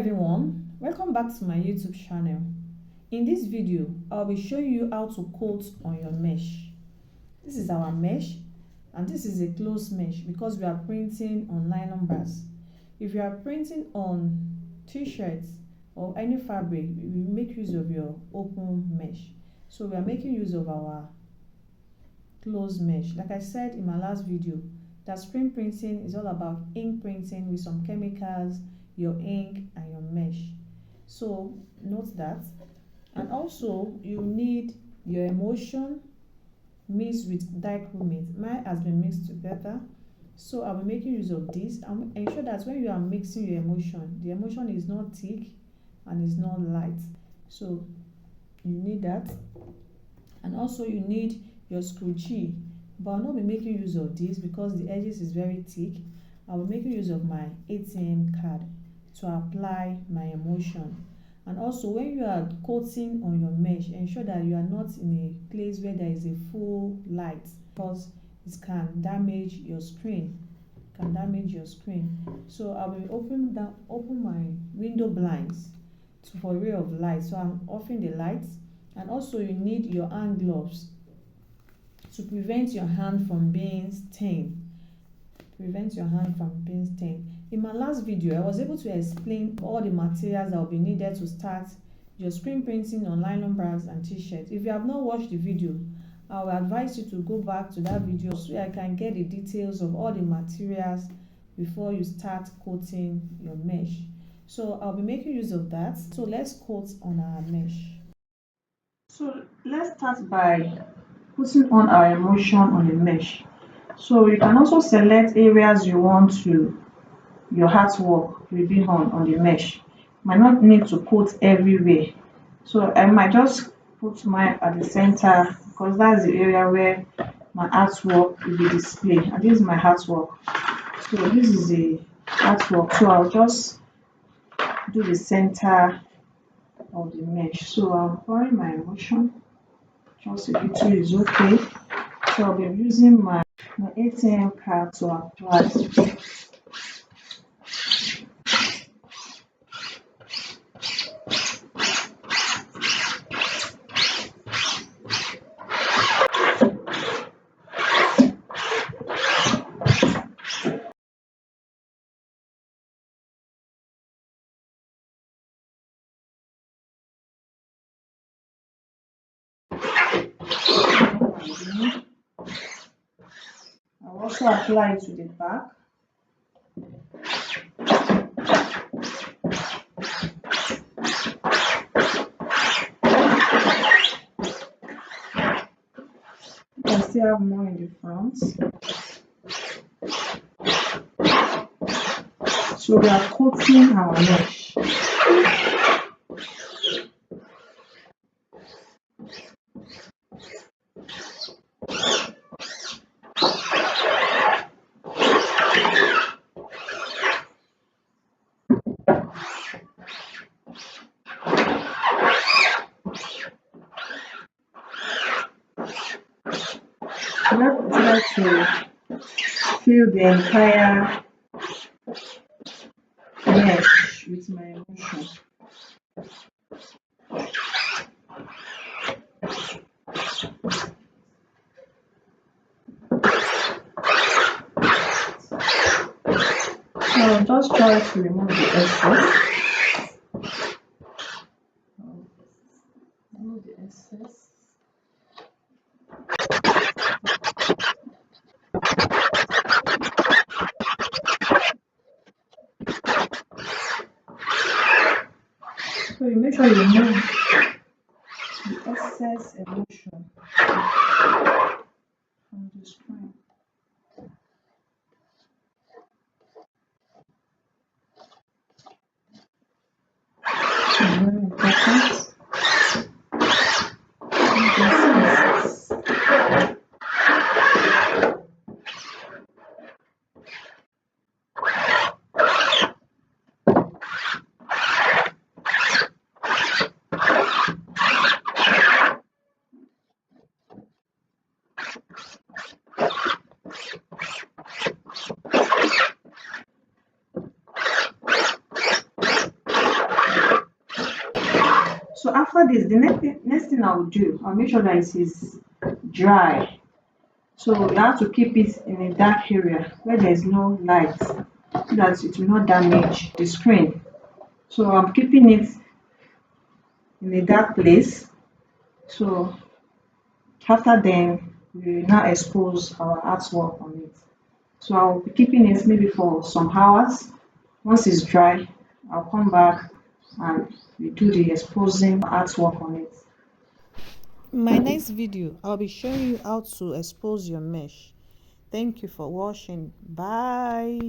everyone, welcome back to my YouTube channel. In this video, I'll be showing you how to coat on your mesh. This is our mesh and this is a closed mesh because we are printing on nylon bags. If you are printing on t-shirts or any fabric, we make use of your open mesh. So we are making use of our closed mesh. Like I said in my last video, that screen printing is all about ink printing with some chemicals, your ink and your mesh. So note that. And also you need your emulsion mixed with dichromate. Mine has been mixed together, so I'll be making use of this and ensure that when you are mixing your emulsion, the emulsion is not thick and is not light. So you need that. And also you need your screw key, but I'll not be making use of this because the edges is very thick. I'll be making use of my ATM card to apply my emulsion. And also when you are coating on your mesh, ensure that you are not in a place where there is a full light because it can damage your screen. So I will open my window blinds for ray of light. So I'm offing the lights. And also you need your hand gloves to prevent your hand from being stained. In my last video, I was able to explain all the materials that will be needed to start your screen printing on nylon bags and t-shirts. If you have not watched the video, I will advise you to go back to that video so I can get the details of all the materials before you start coating your mesh. So I'll be making use of that. So let's coat on our mesh. So let's start by putting on our emulsion on the mesh. So you can also select areas you want your artwork will be on the mesh. Might not need to coat everywhere. So I might just put mine at the center because that's the area where my artwork will be displayed. And this is my artwork. So this is the artwork. So I'll just do the center of the mesh. So I'm pouring my emulsion. Just a little is okay. So I'll be using my ATM card to apply. I'll also apply it to the back. You can still have more in the front. So we are coating our mesh. Let's try to fill the entire mesh with my emulsion. So just try to remove the excess. So you make sure you remove the excess emulsion from the screen. Very important. So after this, the next thing I will do, I'll make sure that it is dry. So you have to keep it in a dark area where there is no light so that it will not damage the screen. So I'm keeping it in a dark place. So after then, we will now expose our artwork on it. So I'll be keeping it maybe for some hours. Once it's dry, I'll come back and we do the exposing artwork on it. In my next video, I'll be showing you how to expose your mesh. Thank you for watching. Bye.